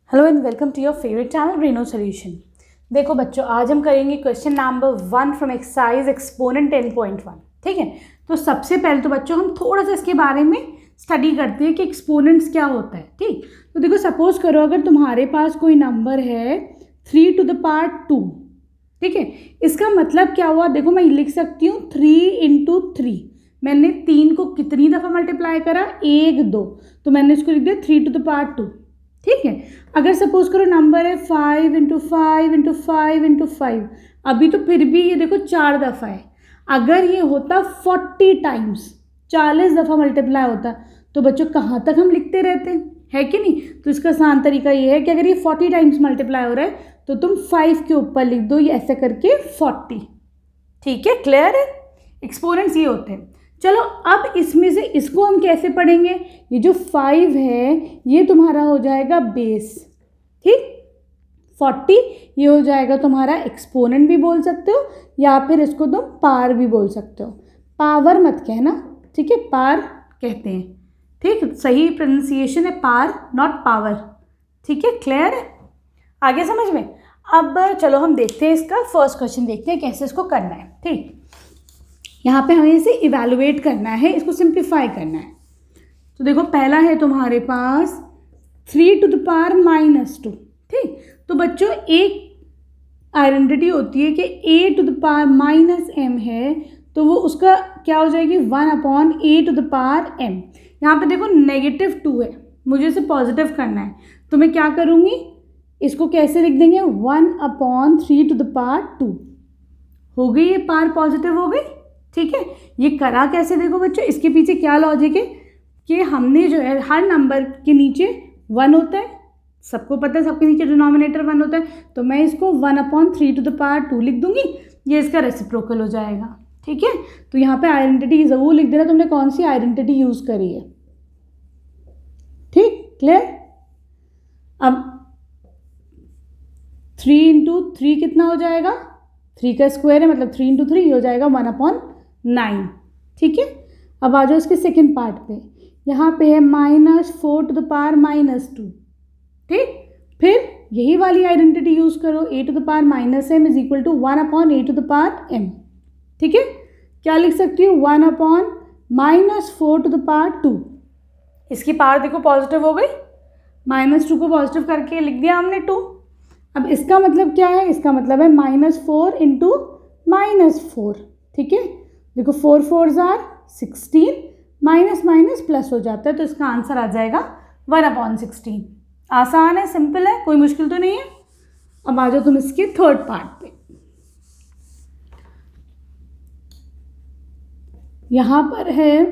Hello and welcome to your favourite channel Breno solution. देखो बच्चों, आज हम करेंगे question number 1 from exercise exponent 10.1। ठीक है, तो सबसे पहले तो बच्चों हम थोड़ा सा इसके बारे में स्टडी करते हैं कि एक्सपोनेंट्स क्या होता है। ठीक, तो देखो सपोज करो अगर तुम्हारे पास कोई नंबर है 3 टू द पावर 2। ठीक है, इसका मतलब क्या हुआ, देखो मैं लिख सकती हूँ 3 इंटू 3। मैंने 3 को कितनी दफ़ा मल्टीप्लाई करा, 1 2, तो मैंने इसको लिख दिया 3 टू द पावर 2। ठीक है, अगर सपोज करो नंबर है 5 इंटू 5 इंटू 5 इंटू 5, अभी तो फिर भी ये देखो 4 दफ़ा है। अगर ये होता 40 टाइम्स, 40 दफ़ा मल्टीप्लाई होता, तो बच्चों कहाँ तक हम लिखते रहते हैं कि नहीं। तो इसका आसान तरीका ये है कि अगर ये 40 टाइम्स मल्टीप्लाई हो रहा है तो तुम 5 के ऊपर लिख दो, ये ऐसे करके 40। ठीक है, क्लियर है। एक्सपोनेंट्स ये होते हैं। चलो अब इसमें से इसको हम कैसे पढ़ेंगे, ये जो 5 है ये तुम्हारा हो जाएगा बेस। ठीक, 40 ये हो जाएगा तुम्हारा एक्सपोनेंट भी बोल सकते हो, या फिर इसको तुम पावर भी बोल सकते हो। पावर मत कहना, ठीक है, पावर कहते हैं। ठीक, सही प्रोनाउंसिएशन है पावर, नॉट पावर। ठीक है, क्लियर है, आगे समझ में। अब चलो हम देखते हैं इसका फर्स्ट क्वेश्चन, देखते हैं कैसे इसको करना है। ठीक, यहाँ पे हमें इसे इवैल्यूएट करना है, इसको सिंप्लीफाई करना है। तो देखो पहला है तुम्हारे पास 3 टू द पावर -2। ठीक, तो बच्चों एक आइडेंटिटी होती है कि a to the power -m है, तो वो उसका क्या हो जाएगी 1/a to the power m। यहाँ पे देखो -2 है, मुझे इसे पॉजिटिव करना है, तो मैं क्या करूँगी, इसको कैसे लिख देंगे 1/3 टू द पावर 2। हो गई, ये पावर पॉजिटिव हो गई। ठीक है, ये करा कैसे, देखो बच्चों इसके पीछे क्या लॉजिक है कि हमने जो है हर नंबर के नीचे 1 होता है, सबको पता है सबके नीचे डिनोमिनेटर 1 होता है, तो मैं इसको 1/3 टू द पावर 2 लिख दूंगी, ये इसका रेसिप्रोकल हो जाएगा। ठीक है, तो यहाँ पे आइडेंटिटी ज़रूर लिख देना तुमने कौन सी आइडेंटिटी यूज़ करी है। ठीक, क्लियर। अब 3 इंटू 3 कितना हो जाएगा, 3 का स्क्वायर है मतलब 3 इंटू 3 हो जाएगा 1/9। ठीक है, अब आ जाओ इसके सेकेंड पार्ट पे, यहाँ पे है -4 टू द पावर -2। ठीक, फिर यही वाली आइडेंटिटी यूज़ करो, a to the power -m is equal to 1/a to the power m। ठीक है, क्या लिख सकती हूँ 1/-4 टू द पावर 2। इसकी पावर देखो पॉजिटिव हो गई, -2 को पॉजिटिव करके लिख दिया हमने 2। अब इसका मतलब क्या है, इसका मतलब है -4 इंटू -4। ठीक है, देखो 4 4s are 16, minus minus plus हो जाता है, तो इसका आंसर आ जाएगा 1/16। आसान है, सिंपल है, कोई मुश्किल तो नहीं है। अब आ जाओ तुम इसके थर्ड पार्ट पे, यहाँ पर है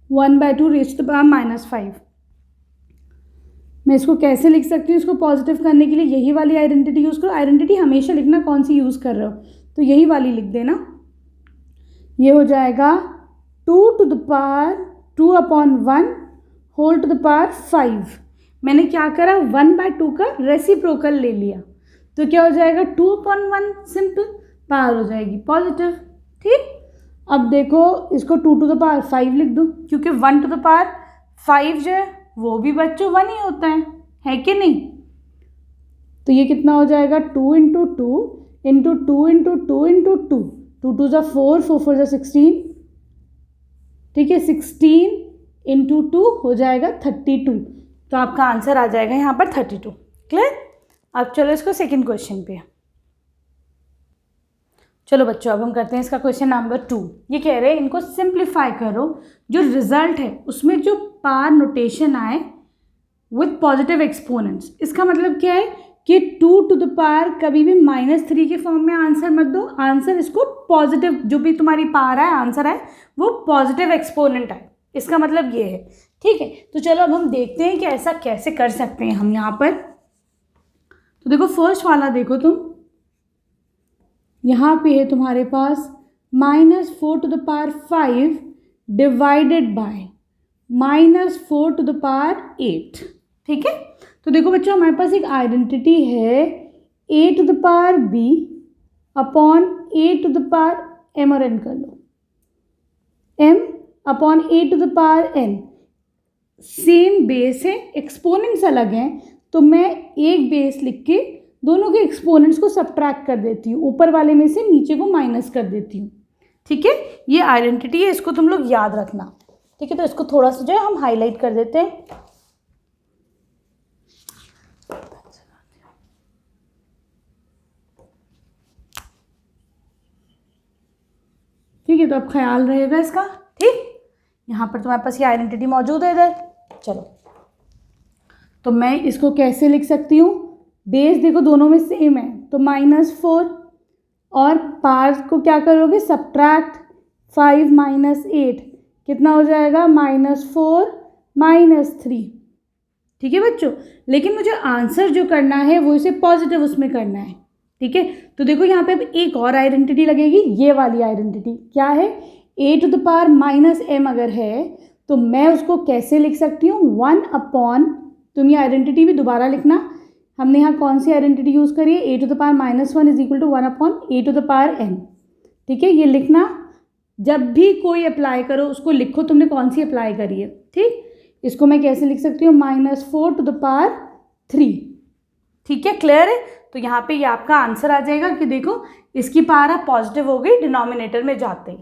1/2 रेज़ टू द पावर -5। मैं इसको कैसे लिख सकती हूँ, इसको पॉजिटिव करने के लिए यही वाली आइडेंटिटी यूज़ करो। आइडेंटिटी हमेशा लिखना कौन सी यूज़ कर रहे हो, तो यही वाली लिख देना। ये हो जाएगा 2 to the power 2/1 whole to the power 5। मैंने क्या करा, 1/2 का रेसिप्रोकल ले लिया, तो क्या हो जाएगा 2/1, सिंपल, पावर हो जाएगी पॉजिटिव। ठीक, अब देखो इसको 2 टू द पावर 5 लिख दो, क्योंकि 1 टू द पावर 5 जो है वो भी बच्चों 1 ही होता है कि नहीं। तो ये कितना हो जाएगा 2 इंटू 2 इंटू 2 इंटू 2 इंटू 2, 2 2 ज़ा 4, 4 4 ज़ा 16। ठीक है, 16 इंटू 2 हो जाएगा 32, तो आपका आंसर आ जाएगा यहाँ पर 32। क्लियर। अब चलो इसको सेकंड क्वेश्चन पे। चलो बच्चों अब हम करते हैं इसका क्वेश्चन नंबर 2। ये कह रहे हैं इनको सिंप्लीफाई करो, जो रिजल्ट है उसमें जो पावर नोटेशन आए विथ पॉजिटिव एक्सपोनेंट्स। इसका मतलब क्या है कि 2 टू द पावर कभी भी -3 के फॉर्म में आंसर मत दो, आंसर इसको पॉजिटिव, जो भी तुम्हारी पावर है आंसर है वो पॉजिटिव एक्सपोनेंट है, इसका मतलब ये है। ठीक है, तो चलो अब हम देखते हैं कि ऐसा कैसे कर सकते हैं हम यहाँ पर। तो देखो फर्स्ट वाला देखो तुम, यहाँ पे है तुम्हारे पास -4 to the power 5 divided by -4 to the power 8। ठीक है, तो देखो बच्चों हमारे पास एक आइडेंटिटी है a to the power b upon a to the power m, और n कर लो, m upon a to the power n। Same base है, एक्सपोनेंट्स अलग हैं, तो मैं एक बेस लिख के दोनों के एक्सपोनेंट्स को सब्ट्रैक्ट कर देती हूँ, ऊपर वाले में से नीचे को माइनस कर देती हूँ। ठीक है, ये आइडेंटिटी है, इसको तुम लोग याद रखना। ठीक है, तो इसको थोड़ा सा जो है हम हाईलाइट कर देते हैं। ठीक है, तो अब ख्याल रहेगा इसका। ठीक, यहाँ पर तुम्हारे पास ये आइडेंटिटी मौजूद है इधर। चलो, तो मैं इसको कैसे लिख सकती हूँ? बेस देखो दोनों में सेम है, तो -4, और पार्ट को क्या करोगे? सब्ट्रैक्ट 5 - 8, कितना हो जाएगा? -4 - 3। ठीक है बच्चों, लेकिन मुझे आंसर जो करना है वो इसे पॉजिटिव उसमें करना है। ठीक है, तो देखो यहाँ पे अब एक और आइडेंटिटी लगेगी, ये वाली आइडेंटिटी क्या है? a⁻m अगर है तो मैं उसको कैसे लिख सकती हूँ? 1/, तुम ये आइडेंटिटी भी दोबारा लिखना। हमने यहाँ कौन सी आइडेंटिटी यूज़ करी है? a⁻−1 = 1/a⁻n। ठीक है, ये लिखना। जब भी कोई अप्लाई करो उसको लिखो तुमने कौन सी अप्लाई करी है। ठीक, इसको मैं कैसे लिख सकती हूँ? -4⁻3। ठीक है, क्लियर है? तो यहाँ पे ये आपका आंसर आ जाएगा कि देखो इसकी पावर अब पॉजिटिव हो गई डिनोमिनेटर में जाते ही।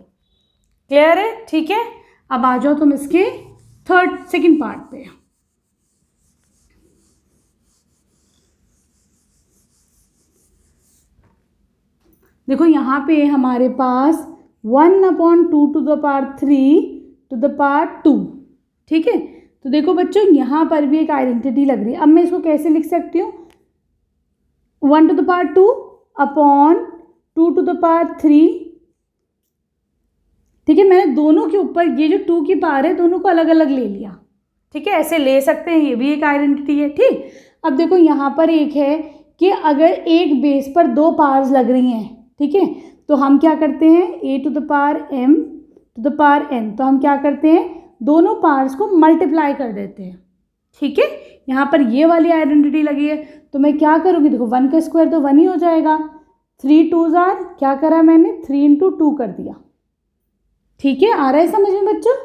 क्लियर है? ठीक है, अब आ जाओ तुम इसके सेकंड पार्ट पे। देखो यहाँ पे हमारे पास 1/2⁻3⁻²। ठीक है, तो देखो बच्चों यहाँ पर भी एक आइडेंटिटी लग रही है। अब मैं इसको कैसे लिख सकती हूँ? 1/2/2⁻3। ठीक है, मैंने दोनों के ऊपर ये जो 2 की पावर है दोनों को अलग अलग ले लिया। ठीक है, ऐसे ले सकते हैं, ये भी एक आइडेंटिटी है। ठीक, अब देखो यहाँ पर एक है कि अगर एक बेस पर 2 पावर्स लग रही हैं, ठीक है, तो हम क्या करते हैं? a⁻m⁴n, तो हम क्या करते हैं? दोनों पावर्स को मल्टीप्लाई कर देते हैं। ठीक है, यहाँ पर ये वाली आइडेंटिटी लगी है, तो मैं क्या करूँगी? देखो 1 का स्क्वायर तो 1 ही हो जाएगा। 3 2s क्या करा मैंने? 3 × 2 कर दिया। ठीक है, आ रहा है समझ में बच्चों?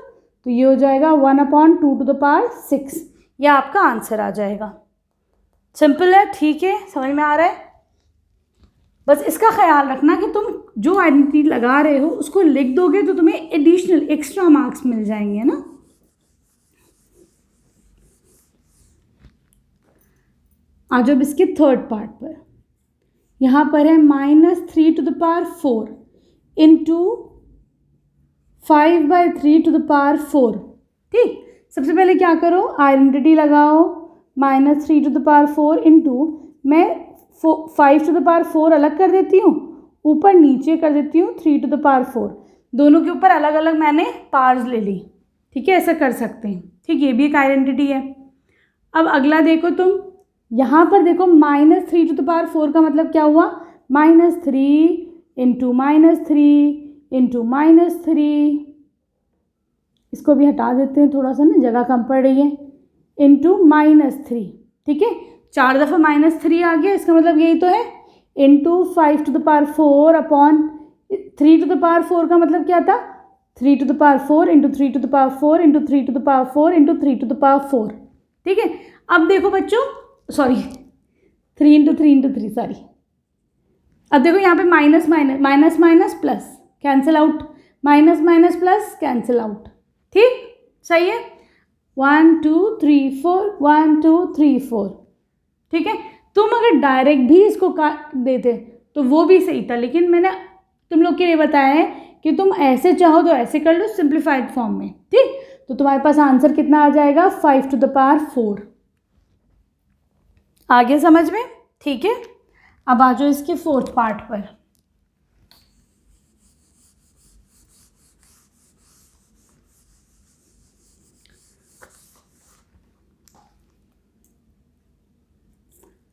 तो ये हो जाएगा 1/2⁶। ये आपका आंसर आ जाएगा। सिंपल है, ठीक है, समझ में आ रहा है? बस इसका ख्याल रखना कि तुम जो आइडेंटिटी लगा रहे हो उसको लिख दोगे तो तुम्हें एडिशनल एक्स्ट्रा मार्क्स मिल जाएंगे ना। आ जाओ इसके थर्ड पार्ट पर। यहाँ पर है -3⁴ इंटू 5/3⁴। ठीक, सबसे पहले क्या करो? आइडेंटिटी लगाओ। -3⁴ इंटू, मैं 5⁴ अलग कर देती हूँ, ऊपर नीचे कर देती हूँ 3⁴। दोनों के ऊपर अलग अलग मैंने पार्ट्स ले ली। ठीक है, ऐसा कर सकते हैं। ठीक, ये भी एक आइडेंटिटी है। अब अगला देखो तुम, यहाँ पर देखो -3⁴ का मतलब क्या हुआ? -3 इंटू -3 इंटू -3, इसको भी हटा देते हैं, थोड़ा सा ना जगह कम पड़ रही है, इंटू -3। ठीक है, 4 दफ़ा -3 आ गया, इसका मतलब यही तो है। इंटू 5⁴ अपॉन 3⁴ का मतलब क्या था? 3⁴ इंटू 3⁴ इंटू 3⁴ इंटू 3⁴। ठीक है, अब देखो बच्चों, सॉरी 3 इंटू 3 इंटू 3, सॉरी। अब देखो यहाँ पे minus minus minus plus cancel out, minus minus plus cancel out. ठीक, सही है। 1 2 3 4, 1 2 3 4। ठीक है, तुम अगर डायरेक्ट भी इसको काट देते तो वो भी सही था, लेकिन मैंने तुम लोग के लिए बताया है कि तुम ऐसे चाहो तो ऐसे कर लो सिंप्लीफाइड फॉर्म में। ठीक, तो तुम्हारे पास आंसर कितना आ जाएगा? 5⁴। आगे समझ में? ठीक है, अब आ जाओ इसके फोर्थ पार्ट पर।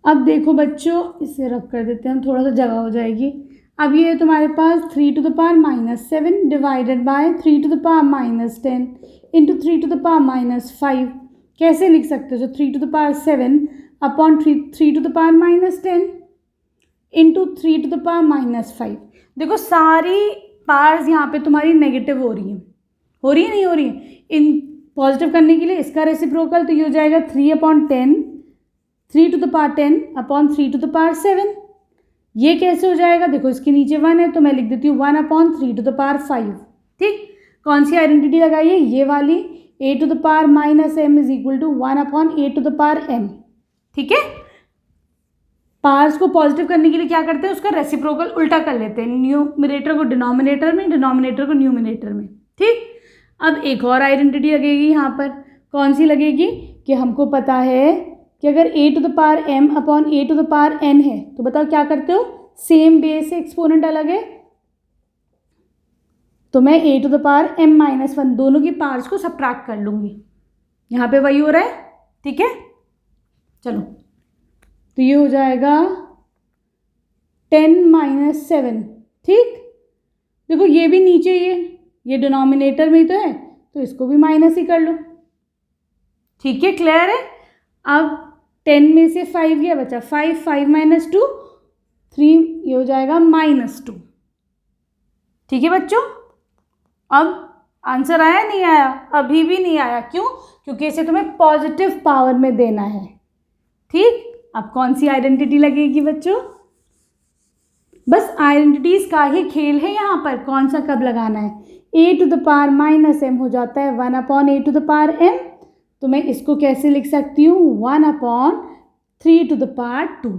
अब देखो बच्चों, इसे रख कर देते हैं, थोड़ा सा जगह हो जाएगी। अब ये तुम्हारे पास 3⁻⁻7 डिवाइडेड बाय 3⁻⁻10 इंटू 3⁻⁻5 कैसे लिख सकते हो? 3⁻7 अपॉन 3⁻⁻10 इंटू 3⁻⁻5। देखो सारी पार्ट्स यहाँ पे तुम्हारी नेगेटिव हो रही है नहीं हो रही है? इन पॉजिटिव करने के लिए इसका रेसिप्रोकल, तो ये हो जाएगा 3/10, 3/10/3 ये कैसे हो जाएगा, देखो इसके नीचे 1 है तो मैं लिख देती हूँ 1/3 ठीक। कौन सी आइडेंटिटी लगाइए, ये वाली, a to the power minus m is equal to 1/a to the power m। ठीक है, पार्ट्स को पॉजिटिव करने के लिए क्या करते हैं, उसका रेसिप्रोकल उल्टा कर लेते हैं, न्यूमरेटर को डिनोमिनेटर में, डिनोमिनेटर को न्यूमिनेटर में। ठीक, अब एक और आइडेंटिटी लगेगी यहाँ पर, कौन सी लगेगी कि हमको पता है कि अगर a to the power m/a to the power n है तो बताओ क्या करते हो, सेम बेस से एक्सपोनेंट अलग है तो मैं a to the power m-1 दोनों की पार्ट्स को सबट्रैक्ट कर लूँगी। यहाँ पे वही हो रहा है, ठीक है। चलो, तो ये हो जाएगा 10 - 7। ठीक, देखो ये भी नीचे ये डिनोमिनेटर में ही तो है तो इसको भी माइनस ही कर लो। ठीक है, क्लियर है। अब 10 में से 5 गया, बचा 5, 5 - 2 3, ये हो जाएगा -2। ठीक है बच्चों, अब आंसर आया नहीं आया, अभी भी नहीं आया, क्यों, क्योंकि इसे तुम्हें पॉजिटिव पावर में देना है। ठीक, अब कौन सी आइडेंटिटी लगेगी बच्चों, बस आइडेंटिटीज का ही खेल है यहाँ पर, कौन सा कब लगाना है। a to the power -m हो जाता है 1/a to the power m, तो मैं इसको कैसे लिख सकती हूँ, 1/3 to the power 2।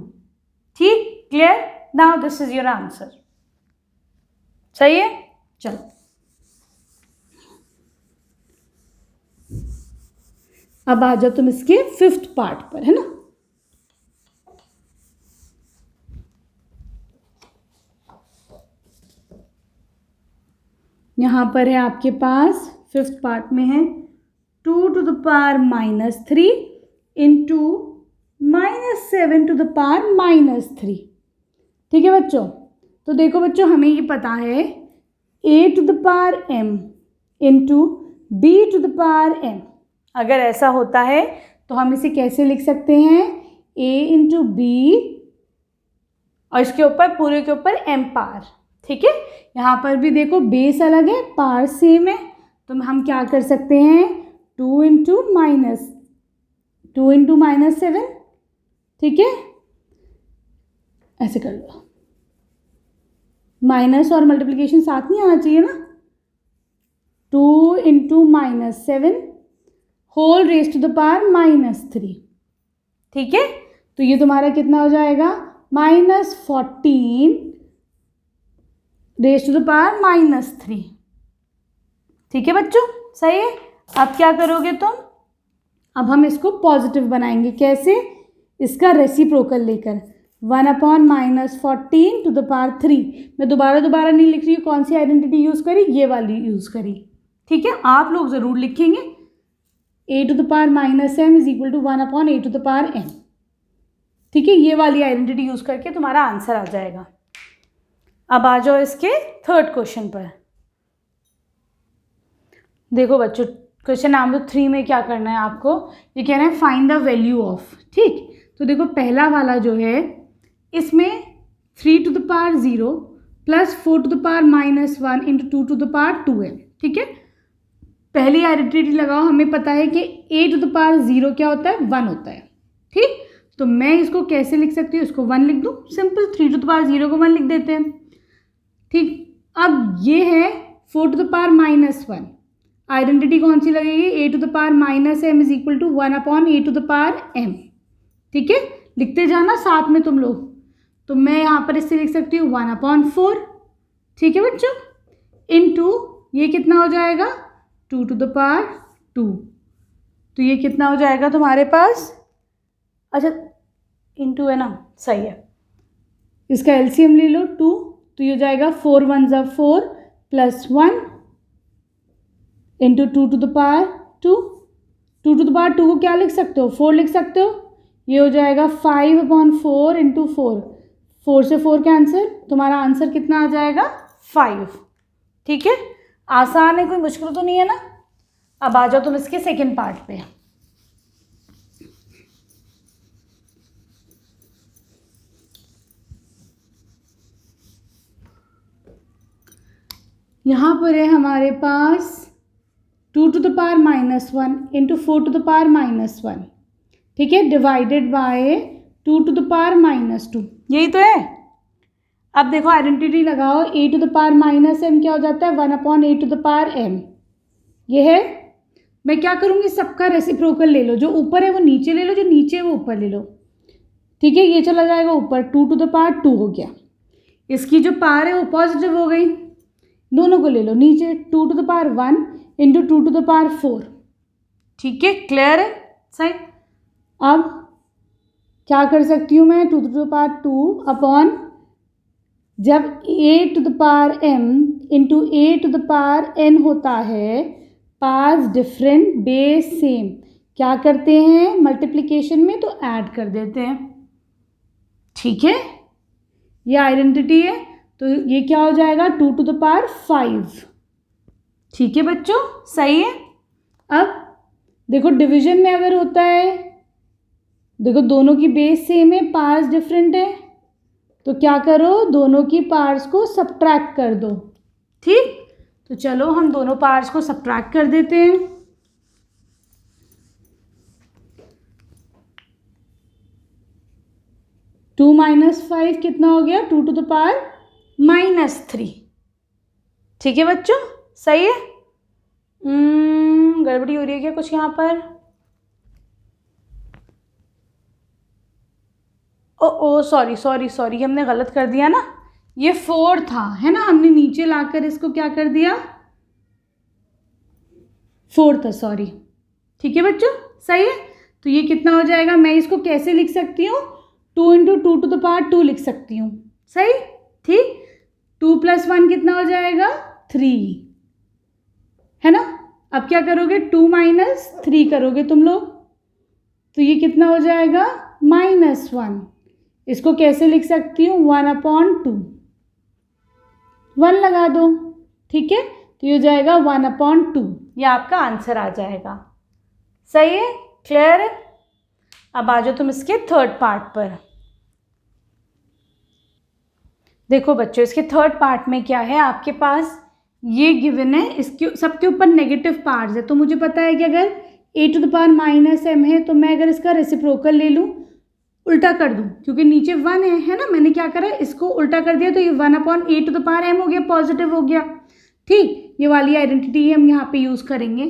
ठीक, clear. Now this is your answer. सही है, चलो अब आ जाओ तुम इसके 5th पार्ट पर, है ना। यहाँ पर है आपके पास 5th पार्ट में है 2 to the power -3 into -7 to the power -3। ठीक है बच्चों, तो देखो बच्चों हमें ये पता है a to the power m into b to the power m। अगर ऐसा होता है तो हम इसे कैसे लिख सकते हैं, a into b और इसके ऊपर पूरे के ऊपर m पावर। ठीक है, यहाँ पर भी देखो बेस अलग है, पावर सेम है, तो हम क्या कर सकते हैं, 2 into -7। ठीक है, ऐसे कर लो, माइनस और मल्टीप्लिकेशन साथ नहीं आना चाहिए ना। 2 into -7 whole raise to the power -3। ठीक है, तो ये तुम्हारा कितना हो जाएगा, -14 रेज टू द पावर -3। ठीक है बच्चों, सही है। अब क्या करोगे तुम, अब हम इसको पॉजिटिव बनाएंगे, कैसे, इसका रेसिप्रोकल लेकर 1/-14 to the power 3। मैं दोबारा नहीं लिख रही हूँ, कौन सी आइडेंटिटी यूज़ करी, ये वाली यूज़ करी। ठीक है, आप लोग ज़रूर लिखेंगे a to the power -m is equal to 1/a to the power m। ठीक है, ये वाली आइडेंटिटी यूज़ करके तुम्हारा आंसर आ जाएगा। अब आ जाओ इसके 3rd क्वेश्चन पर। देखो बच्चों, क्वेश्चन नंबर 3 में क्या करना है आपको, ये कह रहा है फाइंड द वैल्यू ऑफ। ठीक, तो देखो पहला वाला जो है इसमें 3 to the power 0 plus 4 to the power -1 into 2 to the power 2 है। ठीक है, पहली आइडेंटिटी लगाओ, हमें पता है कि a to the power 0 क्या होता है, 1 होता है। ठीक, तो मैं इसको कैसे लिख सकती हूँ, इसको 1 लिख दूँ, सिंपल, 3 to the power 0 को 1 लिख देते हैं। ठीक, अब ये है 4 to the power -1, आइडेंटिटी कौन सी लगेगी, a to the power -m is equal to 1/a to the power m। ठीक है, लिखते जाना साथ में तुम लोग, तो मैं यहाँ पर इससे लिख सकती हूँ 1/4। ठीक है बच्चों, इनटू ये कितना हो जाएगा, 2 to the power 2, तो ये कितना हो जाएगा तुम्हारे पास, अच्छा इनटू है ना, सही है, इसका एलसीएम ले लो 2, तो ये हो जाएगा 4 1 4 plus 1 into 2 to the power 2। 2 to the power 2 को क्या लिख सकते हो, 4 लिख सकते हो, ये हो जाएगा 5/4 इंटू 4 से 4 का आंसर, तुम्हारा आंसर कितना आ जाएगा, 5। ठीक है, आसान है, कोई मुश्किल तो नहीं है ना। अब आ जाओ तुम इसके 2nd पार्ट पे। यहाँ पर है हमारे पास 2 to the power -1 into 4 to the power -1, ठीक है, divided by 2 to the power -2, यही तो है। अब देखो आइडेंटिटी लगाओ, a to the power -m क्या हो जाता है 1/a to the power m, ये है। मैं क्या करूँगी, सबका रेसिप्रोकल ले लो, जो ऊपर है वो नीचे ले लो, जो नीचे है वो ऊपर ले लो, ठीक है। ये चला जाएगा ऊपर, 2 टू द पावर 2 हो गया। इसकी जो पावर है वो पॉजिटिव हो गई, दोनों को ले लो नीचे, 2 to the power 1 into 2 to the power 4, ठीक है, क्लियर है, सही। अब क्या कर सकती हूँ मैं, 2 टू द पावर 2 अपॉन, जब a to the power m into a to the power n होता है, पार्ट्स डिफरेंट बेस सेम, क्या करते हैं मल्टीप्लिकेशन में तो ऐड कर देते हैं, ठीक है। ये आइडेंटिटी है, तो ये क्या हो जाएगा 2 टू द पावर 5, ठीक है बच्चों, सही है। अब देखो डिवीजन में अगर होता है, देखो दोनों की बेस सेम है, पार्ट्स डिफरेंट है, तो क्या करो दोनों की पार्ट्स को सब्ट्रैक्ट कर दो, ठीक। तो चलो हम दोनों पार्ट्स को सब्ट्रैक्ट कर देते हैं। टू माइनस 5 कितना हो गया, 2 टू द पावर -3, ठीक है बच्चों, सही है। गड़बड़ी हो रही है क्या कुछ यहाँ पर, ओ सॉरी सॉरी सॉरी, हमने गलत कर दिया ना, ये 4 था, है ना, हमने नीचे लाकर इसको क्या कर दिया 4 था, सॉरी, ठीक है बच्चों, सही है। तो ये कितना हो जाएगा, मैं इसको कैसे लिख सकती हूँ, 2 इंटू 2 टू द पावर 2 लिख सकती हूँ, सही, ठीक। 2 + 1 कितना हो जाएगा 3, है ना। अब क्या करोगे, 2 - 3 करोगे तुम लोग, तो ये कितना हो जाएगा -1, इसको कैसे लिख सकती हूँ 1/2, 1 लगा दो, ठीक है, तो ये हो जाएगा 1/2, ये आपका आंसर आ जाएगा, सही है, क्लियर है। अब आ जाओ तुम इसके थर्ड पार्ट पर। देखो बच्चों इसके थर्ड पार्ट में क्या है, आपके पास ये गिवन है, इसके सबके ऊपर नेगेटिव पार्ट्स है, तो मुझे पता है कि अगर a to the power -m है, तो मैं अगर इसका रेसिप्रोकल ले लूँ, उल्टा कर दूँ, क्योंकि नीचे 1 है ना, मैंने क्या करा इसको उल्टा कर दिया, तो ये 1/a to the power m हो गया, पॉजिटिव हो गया, ठीक। ये वाली आइडेंटिटी हम यहाँ पे यूज़ करेंगे।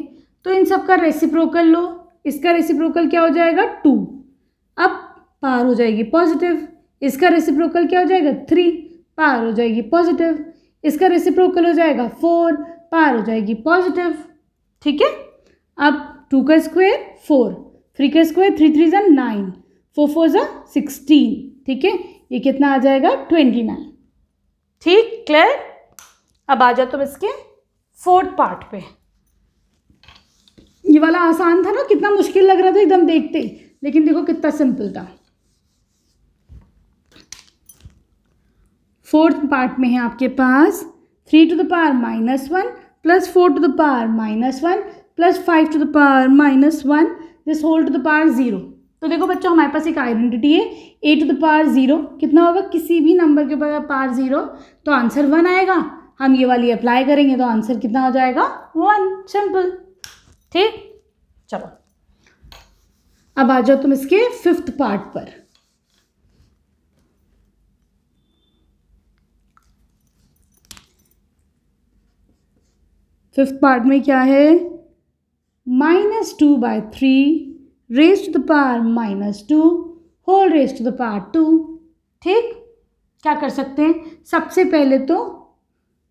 तो इन सब का रेसिप्रोकल लो, इसका रेसिप्रोकल क्या हो जाएगा 2, अब पावर हो जाएगी पॉजिटिव, इसका रेसिप्रोकल क्या हो जाएगा 3, पावर हो जाएगी पॉजिटिव, इसका रेसिप्रोकल हो जाएगा 4, पावर हो जाएगी पॉजिटिव, ठीक है। अब 2 का स्क्वायर 4, 3 का स्क्वायर 3 3 = 9, 4 4 = 16, ठीक है, ये कितना आ जाएगा 29, ठीक, क्लियर। अब आ जाओ तुम इसके फोर्थ पार्ट पे। ये वाला आसान था ना, कितना मुश्किल लग रहा था एकदम देखते ही, लेकिन देखो कितना सिंपल था। फोर्थ पार्ट में है आपके पास 3 to the power -1 plus 4 to the power -1 plus 5 to the power -1 this whole to the power 0। तो देखो बच्चों हमारे पास एक आइडेंटिटी है, a टू द पावर 0 कितना होगा, किसी भी नंबर के ऊपर पावर 0 तो आंसर 1 आएगा। हम ये वाली अप्लाई करेंगे तो आंसर कितना हो जाएगा 1, सिंपल, ठीक। चलो अब आ जाओ तुम इसके फिफ्थ पार्ट पर। फिफ्थ पार्ट में क्या है, -2/3 raise to the power -2 whole raise to the power 2, ठीक। क्या कर सकते हैं, सबसे पहले तो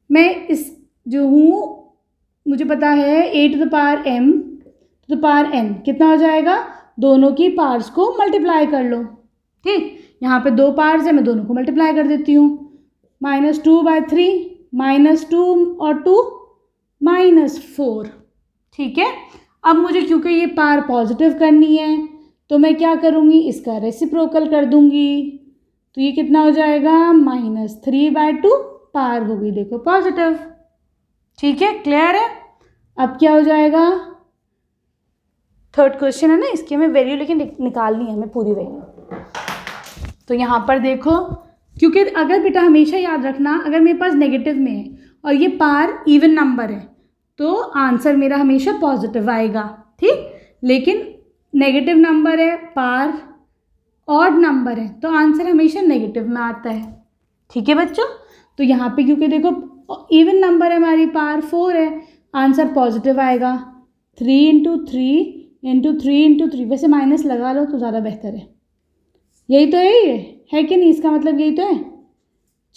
मैं इस जो हूँ मुझे पता है a to the power m to the power n कितना हो जाएगा, दोनों की पार्ट्स को मल्टीप्लाई कर लो, ठीक। यहाँ पे 2 पार्ट्स हैं, मैं दोनों को मल्टीप्लाई कर देती हूँ, -2/3 -2 और 2 -4, ठीक है। अब मुझे क्योंकि ये पावर पॉजिटिव करनी है तो मैं क्या करूँगी, इसका रेसिप्रोकल कर दूँगी, तो ये कितना हो जाएगा -3/2 पावर हो गई देखो पॉजिटिव, ठीक है, क्लियर है। अब क्या हो जाएगा, थर्ड क्वेश्चन है ना, इसकी हमें वैल्यू लेकिन निकालनी है हमें पूरी वैल्यू। तो यहाँ पर देखो, क्योंकि अगर बेटा हमेशा याद रखना, अगर मेरे पास नेगेटिव में है और ये पावर इवन नंबर है तो आंसर मेरा हमेशा पॉजिटिव आएगा, ठीक। लेकिन नेगेटिव नंबर है, पार ऑड नंबर है, तो आंसर हमेशा नेगेटिव में आता है, ठीक है बच्चों। तो यहाँ पे क्योंकि देखो इवन नंबर है, हमारी पार 4 है, आंसर पॉजिटिव आएगा। 3 इंटू 3 इंटू 3 इंटू 3, वैसे माइनस लगा लो तो ज़्यादा बेहतर है। यही तो है, ये है कि नहीं, इसका मतलब यही तो है।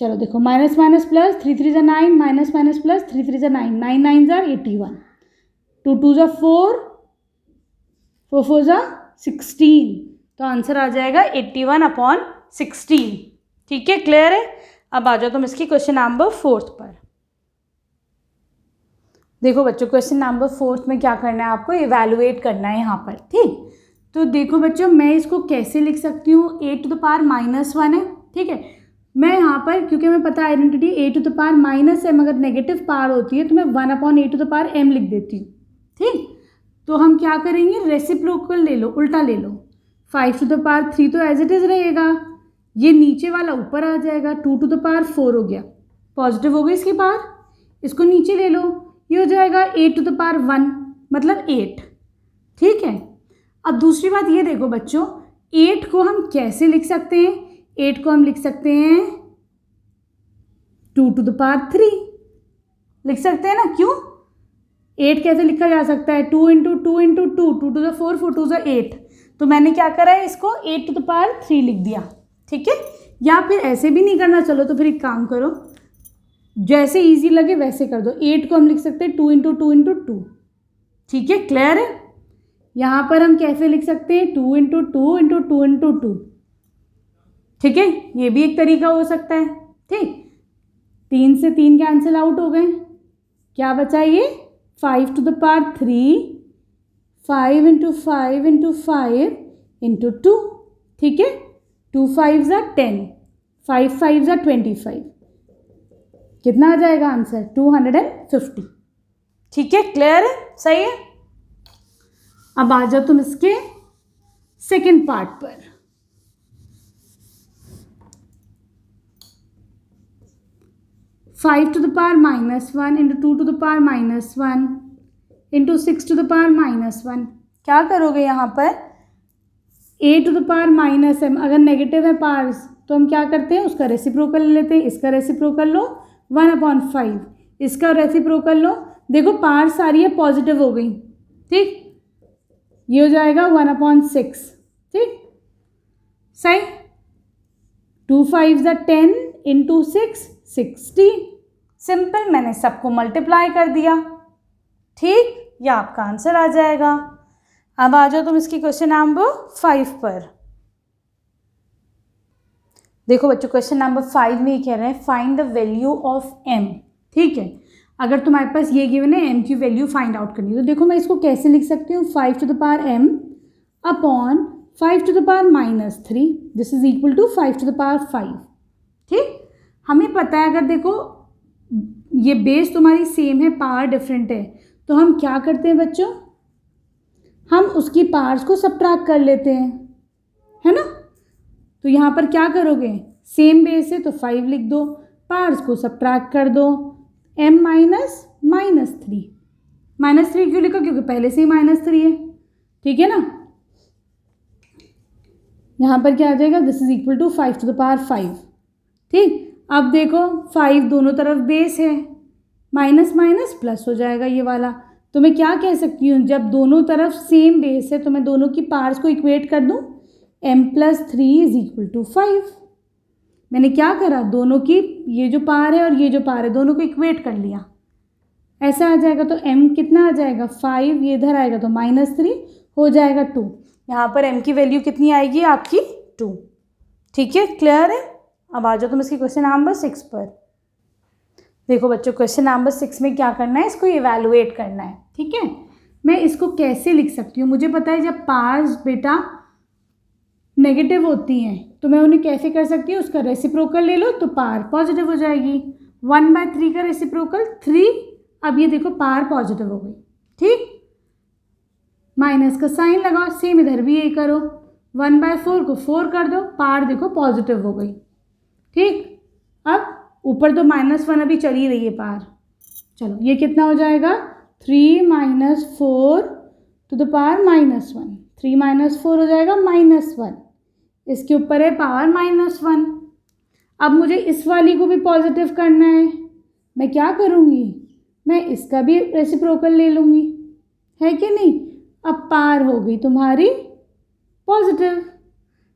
चलो देखो, minus minus plus, 3 3 = 9, minus minus plus, 3 3 = 9, 9 9 = 81, 2 2 = 4, 4 4 = 16, तो आंसर आ जाएगा 81/16, ठीक है, क्लियर है। अब आ जाओ तुम इसकी क्वेश्चन नंबर 4 पर। देखो बच्चों, क्वेश्चन नंबर 4 में क्या करना है, आपको इवैल्यूएट करना है यहाँ पर, ठीक। तो देखो बच्चों, मैं इसको कैसे लिख सकती हूँ, a⁻⁻1 है, ठीक है। मैं यहाँ पर, क्योंकि मैं पता आइडेंटिटी a⁻−m अगर नेगेटिव पावर होती है तो मैं 1/a⁻m लिख देती हूँ, ठीक। तो हम क्या करेंगे, रेसिप्रोकल ले लो, उल्टा ले लो। 5⁻3 तो एज इट इज़ रहेगा, ये नीचे वाला ऊपर आ जाएगा, 2⁻4 हो गया, पॉजिटिव हो गई इसकी पावर, इसको नीचे ले लो, ये हो जाएगा 8⁻1 मतलब 8, ठीक है। अब दूसरी बात ये देखो बच्चों, 8 को हम कैसे लिख सकते हैं, 8 को हम लिख सकते हैं 2⁻3 लिख सकते हैं ना, क्यों। 8 कैसे लिखा जा सकता है, 2 इंटू 2 इंटू 2, 2 2 = 4, 4 2 = 8, तो मैंने क्या करा है, इसको 8⁻3 लिख दिया, ठीक है। या फिर ऐसे भी नहीं करना, चलो तो फिर एक काम करो, जैसे इजी लगे वैसे कर दो। 8 को हम लिख सकते हैं 2 इंटू 2 इंटू 2, ठीक है, क्लियर है। यहाँ पर हम कैसे लिख सकते हैं, 2 इंटू 2 इंटू 2 इंटू 2, ठीक है, ये भी एक तरीका हो सकता है, ठीक। 3 से 3 कैंसिल आउट हो गए, क्या बचा ये 5⁻3, 5 इंटू 5 इंटू 5 इंटू 2, ठीक है, 2 5 = 10, 5 5 = 25, कितना आ जाएगा आंसर, 250, ठीक है, क्लियर है, सही है। अब आ जाओ तुम इसके सेकंड पार्ट पर। (5⁻⁻1 इंटू 2⁻⁻1 इंटू 6⁻⁻1), क्या करोगे यहाँ पर, a⁻−m अगर नेगेटिव है पार्स तो हम क्या करते हैं, उसका रेसिप्रोकल ले लेते हैं, इसका रेसिप्रोकल लो 1/5, इसका रेसिप्रोकल लो, देखो पार सारी है पॉजिटिव हो गई, ठीक, ये हो जाएगा 1/6, ठीक, सही। 2 5 = 10 इंटू 6 60, सिंपल, मैंने सबको मल्टीप्लाई कर दिया, ठीक, ये आपका आंसर आ जाएगा। अब आ जाओ तुम इसकी क्वेश्चन नंबर 5 पर। देखो बच्चों, क्वेश्चन नंबर 5 में ये कह रहे हैं find the value of m, ठीक है। अगर तुम्हारे पास ये गिवन है m की वैल्यू फाइंड आउट करनी, तो देखो मैं इसको कैसे लिख सकती हूँ, 5⁻m upon 5⁻−3, this is equal to 5⁵, ठीक। हमें पता है, अगर देखो ये बेस तुम्हारी सेम है, पावर डिफरेंट है, तो हम क्या करते हैं बच्चों, हम उसकी पावर्स को सब्ट्रैक्ट कर लेते हैं, है ना। तो यहाँ पर क्या करोगे, सेम बेस है तो 5 लिख दो, पावर्स को सब्ट्रैक्ट कर दो, m -3, -3 क्यों लिखो, क्योंकि पहले से ही -3 है, ठीक है ना। यहाँ पर क्या आ जाएगा, दिस इज इक्वल टू 5⁵, ठीक। अब देखो 5 दोनों तरफ बेस है, माइनस माइनस प्लस हो जाएगा ये वाला, तो मैं क्या कह सकती हूँ, जब दोनों तरफ सेम बेस है तो मैं दोनों की पार्ट्स को इक्वेट कर दूँ, m+3 = 5। मैंने क्या करा, दोनों की ये जो पार है और ये जो पार है दोनों को इक्वेट कर लिया, ऐसा आ जाएगा। तो m कितना आ जाएगा 5, ये इधर आएगा तो -3 हो जाएगा 2, यहाँ पर m की वैल्यू कितनी आएगी आपकी 2, ठीक है, क्लियर है। अब आ जाओ तुम इसकी क्वेश्चन नंबर 6 पर। देखो बच्चों, क्वेश्चन नंबर 6 में क्या करना है, इसको इवैल्यूएट करना है, ठीक है। मैं इसको कैसे लिख सकती हूँ, मुझे पता है जब पार्स बेटा नेगेटिव होती हैं तो मैं उन्हें कैसे कर सकती हूँ, उसका रेसिप्रोकल ले लो तो पार पॉजिटिव हो जाएगी, 1/3 का रेसिप्रोकल 3, अब ये देखो पार पॉजिटिव हो गई, ठीक। माइनस का साइन लगाओ, सेम इधर भी यही करो, 1/4 को 4 कर दो, पार देखो पॉजिटिव हो गई, ठीक। अब ऊपर तो -1 अभी चल ही रही है पार, चलो ये कितना हो जाएगा 3 minus 4 to the power -1, 3 minus 4 हो जाएगा -1, इसके ऊपर है पावर -1। अब मुझे इस वाली को भी पॉजिटिव करना है, मैं क्या करूँगी, मैं इसका भी रेसिप्रोकल ले लूँगी, है कि नहीं। अब पावर हो गई तुम्हारी पॉजिटिव,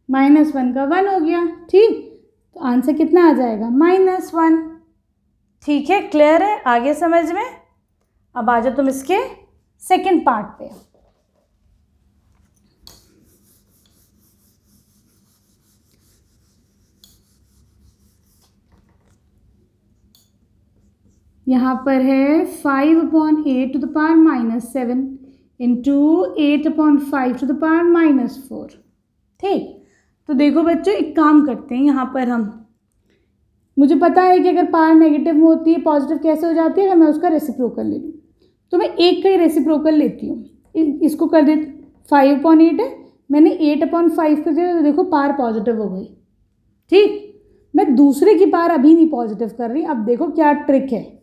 -1 का 1 हो गया, ठीक। तो आंसर कितना आ जाएगा, -1। ठीक है, क्लियर है, आगे समझ में। अब आ जाओ तुम इसके सेकंड पार्ट पे। यहाँ पर है 5/8 to the power -7 into 8/5 to the power -4, ठीक। तो देखो बच्चों, एक काम करते हैं, यहाँ पर हम, मुझे पता है कि अगर पावर नेगेटिव में होती है पॉजिटिव कैसे हो जाती है, अगर मैं उसका रेसिप्रोकल ले लूँ तो मैं एक का ही रेसिप्रोकल लेती हूँ। इसको कर दे, 5/8 है, मैंने 8/5 कर दिया, तो देखो पावर पॉजिटिव हो गई, ठीक। मैं दूसरे की पावर अभी नहीं पॉजिटिव कर रही। अब देखो क्या ट्रिक है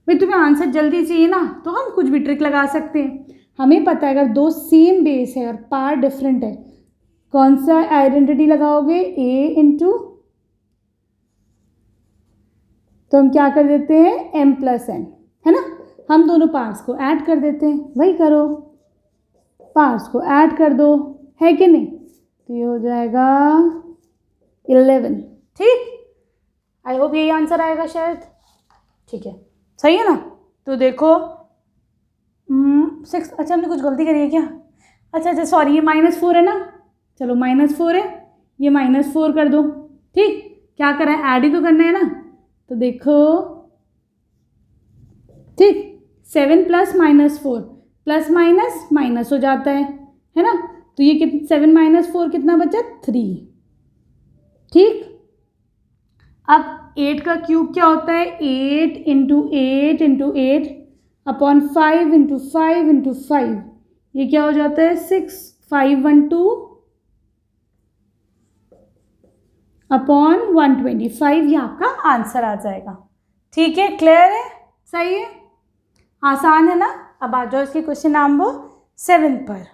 भाई, तुम्हें आंसर जल्दी चाहिए ना, तो हम कुछ भी ट्रिक लगा सकते हैं। हमें पता है अगर दो सेम बेस है और पावर डिफरेंट है, कौन सा आइडेंटिटी लगाओगे, a इंटू, तो हम क्या कर देते हैं, m प्लस n, है ना। हम दोनों पार्ट्स को ऐड कर देते हैं, वही करो, पार्ट्स को ऐड कर दो, है कि नहीं। तो ये हो जाएगा 11, ठीक। आई होप यही आंसर आएगा शायद, ठीक है, सही है ना। तो देखो 6, अच्छा हमने कुछ गलती करी है क्या, अच्छा सॉरी, ये -4 है ना, चलो -4 है, ये -4 कर दो, ठीक। क्या करा है, ऐड ही तो करना है ना। तो देखो, ठीक, 7 प्लस -4 प्लस माइनस माइनस हो जाता है ना। तो ये 7 - 4 कितना बचा, 3, ठीक। अब 8 का क्यूब क्या होता है, 8 into 8 into 8 upon 5 into 5 into 5, ये क्या हो जाता है, 6, 512 अपॉन 125, ये आपका आंसर आ जाएगा, ठीक है, क्लियर है, सही है, आसान है ना। अब आ जाओ इसके क्वेश्चन नंबर 7 पर।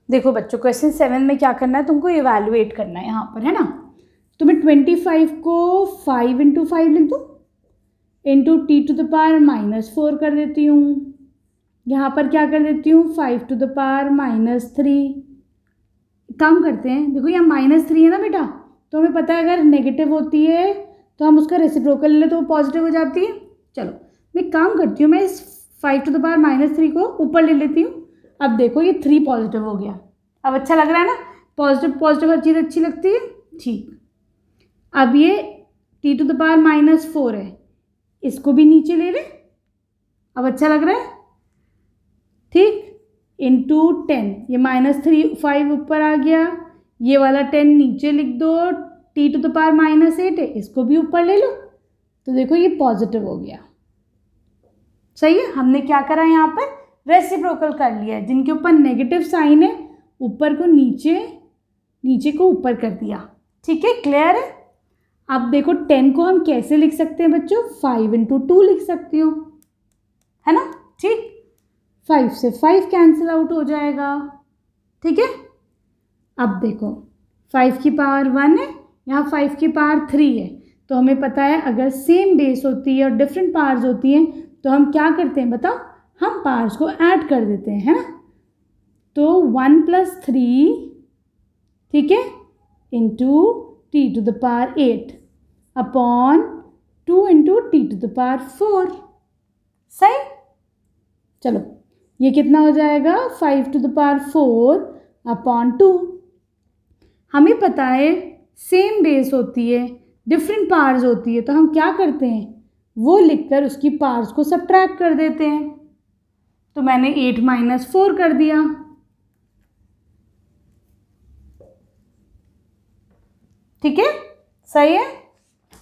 देखो बच्चों, क्वेश्चन 7 में क्या करना है, तुमको इवैल्यूएट करना है यहाँ पर, है ना। तो मैं 25 को 5 इंटू 5 लिख दूँ, into t to the power -4 कर देती हूँ, यहाँ पर क्या कर देती हूँ, 5 टू द पावर -3। काम करते हैं, देखो यहाँ -3 है ना बेटा, तो हमें पता है अगर नेगेटिव होती है तो हम उसका रेसिप्रोकल ले लें तो वो पॉजिटिव हो जाती है। चलो मैं काम करती हूँ, मैं इस 5 टू द पावर -3 को ऊपर ले लेती हूँ। अब देखो ये 3 पॉजिटिव हो गया, अब अच्छा लग रहा है ना, पॉजिटिव पॉजिटिव हर चीज़ अच्छी लगती है, ठीक। अब ये t टू द पावर -4 है, इसको भी नीचे ले ले, अब अच्छा लग रहा है, ठीक। इंटू 10, ये -3 5 ऊपर आ गया, ये वाला 10 नीचे लिख दो, t टू द पावर -8 है, इसको भी ऊपर ले लो, तो देखो ये पॉजिटिव हो गया, सही है। हमने क्या करा यहाँ पर, रेसिप्रोकल कर लिया है, जिनके ऊपर नेगेटिव साइन है ऊपर को नीचे, नीचे को ऊपर कर दिया, ठीक है, क्लियर है। अब देखो 10 को हम कैसे लिख सकते हैं बच्चों, 5 इंटू 2 लिख सकती हूँ, है ना, ठीक। 5 से 5 कैंसिल आउट हो जाएगा, ठीक है। अब देखो 5 की पावर 1 है, यहाँ 5 की पावर 3 है, तो हमें पता है अगर सेम बेस होती है और डिफरेंट पावर्स होती हैं तो हम क्या करते हैं बताओ, हम पावर्स को ऐड कर देते हैं, है ना। तो 1 + 3, ठीक है, into t to the power 8 upon 2 into t to the power 4, सही। चलो ये कितना हो जाएगा, 5 टू द पावर 4 अपॉन 2। हमें पता है सेम बेस होती है, डिफरेंट पावर्स होती है, तो हम क्या करते हैं, वो लिखकर उसकी पावर्स को सब्ट्रैक्ट कर देते हैं। तो मैंने 8 - 4 कर दिया, ठीक है, सही है।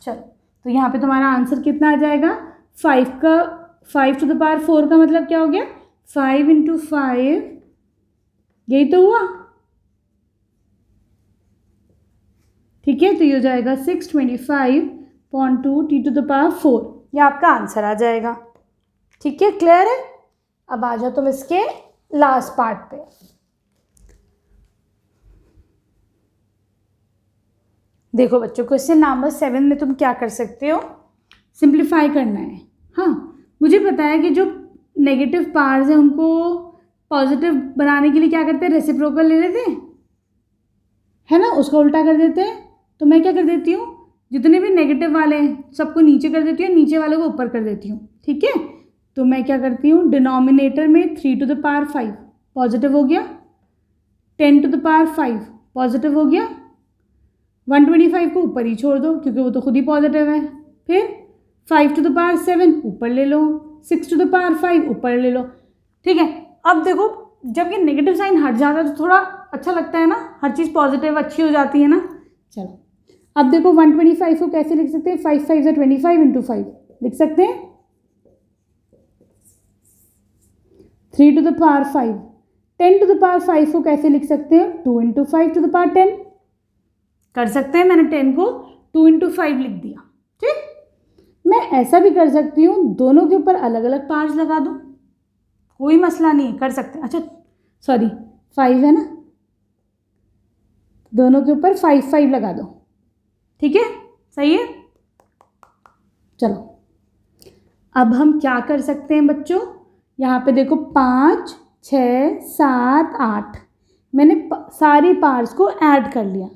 चलो तो यहाँ पे तुम्हारा आंसर कितना आ जाएगा, 5 टू द पावर 4 का मतलब क्या हो गया, 5 इंटू 5, यही तो हुआ, ठीक है। तो ये हो जाएगा 625.2 t टू द पावर 4, ये आपका आंसर आ जाएगा। ठीक है, क्लियर है। अब आ जाओ तुम इसके लास्ट पार्ट पे। देखो बच्चों, क्वेश्चन नंबर 7 में तुम क्या कर सकते हो, सिंप्लीफाई करना है। हाँ, मुझे पता है कि जो नेगेटिव पार्ट्स हैं उनको पॉजिटिव बनाने के लिए क्या करते हैं, रेसिप्रोकल ले लेते हैं, है ना, उसका उल्टा कर देते हैं। तो मैं क्या कर देती हूँ, जितने भी नेगेटिव वाले हैं सबको नीचे कर देती हूँ, नीचे वाले को ऊपर कर देती हूँ। ठीक है, तो मैं क्या करती हूँ, डिनोमिनेटर में 3 to the power 5 पॉजिटिव हो गया, 10 to the power 5 पॉजिटिव हो गया, 125 को ऊपर ही छोड़ दो क्योंकि वो तो खुद ही पॉजिटिव है। फिर 5 to the power 7 ऊपर ले लो, 6 to the power 5 ऊपर ले लो। ठीक है, अब देखो जब ये नेगेटिव साइन हट जाता है तो थोड़ा अच्छा लगता है ना, हर चीज़ पॉजिटिव अच्छी हो जाती है ना। चलो अब देखो 125 को कैसे लिख सकते हैं, 5 5 = 25 × 5 लिख सकते हैं, 3 to the power 5। 10 to the power 5 को कैसे लिख सकते हैं, 2 × 5 to the power 10 कर सकते हैं। मैंने 10 को 2 × 5 लिख दिया। ठीक, मैं ऐसा भी कर सकती हूँ, दोनों के ऊपर अलग अलग पार्ट्स लगा दूँ, कोई मसला नहीं है, कर सकते हैं। अच्छा सॉरी 5 है ना, दोनों के ऊपर 5 5 लगा दो। ठीक है, सही है। चलो अब हम क्या कर सकते हैं बच्चों, यहाँ पे देखो 5 6 7 8 मैंने सारी पार्ट्स को ऐड कर लिया।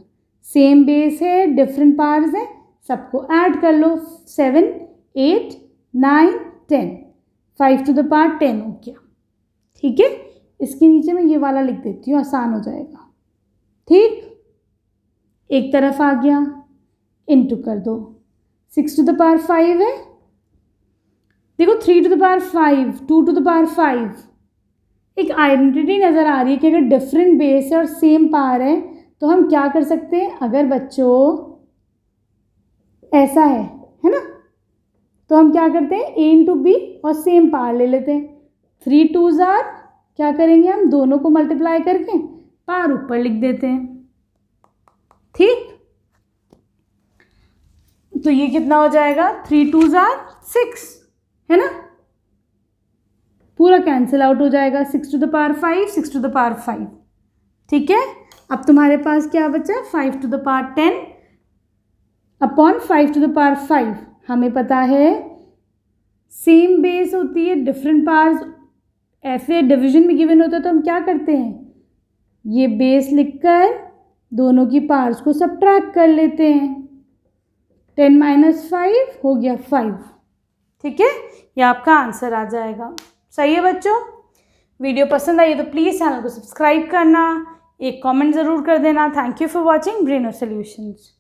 सेम बेस है, डिफरेंट पार्ट्स हैं, सबको ऐड कर लो। 7 8 9 10 5 to the power 10 हो गया। ठीक है, इसके नीचे मैं ये वाला लिख देती हूँ, आसान हो जाएगा। ठीक, एक तरफ आ गया, इनटू कर दो, 6 to the power 5 है, देखो 3 to the power 5 2 to the power 5 एक आइडेंटिटी नज़र आ रही है कि अगर डिफरेंट बेस है और सेम पावर है तो हम क्या कर सकते हैं, अगर बच्चों ऐसा है ना, तो हम क्या करते हैं, a × b और सेम पावर ले लेते हैं। 3 2s are क्या करेंगे, हम दोनों को मल्टीप्लाई करके पावर ऊपर लिख देते हैं। ठीक, तो ये कितना हो जाएगा, 3 2s are 6 है ना, पूरा कैंसिल आउट हो जाएगा। 6 to the power 5 6 to the power 5। ठीक है, अब तुम्हारे पास क्या बचा, 5 to the power 10 upon 5 to the power 5। हमें पता है सेम बेस होती है, डिफरेंट पार्ट्स ऐसे डिवीजन में गिवन होता है तो हम क्या करते हैं, ये बेस लिखकर दोनों की पार्ट्स को सब्ट्रैक्ट कर लेते हैं। 10 - 5 हो गया 5। ठीक है, ये आपका आंसर आ जाएगा। सही है बच्चों, वीडियो पसंद आई तो प्लीज़ चैनल को सब्सक्राइब करना, एक कमेंट ज़रूर कर देना। Thank you for watching Breno solutions.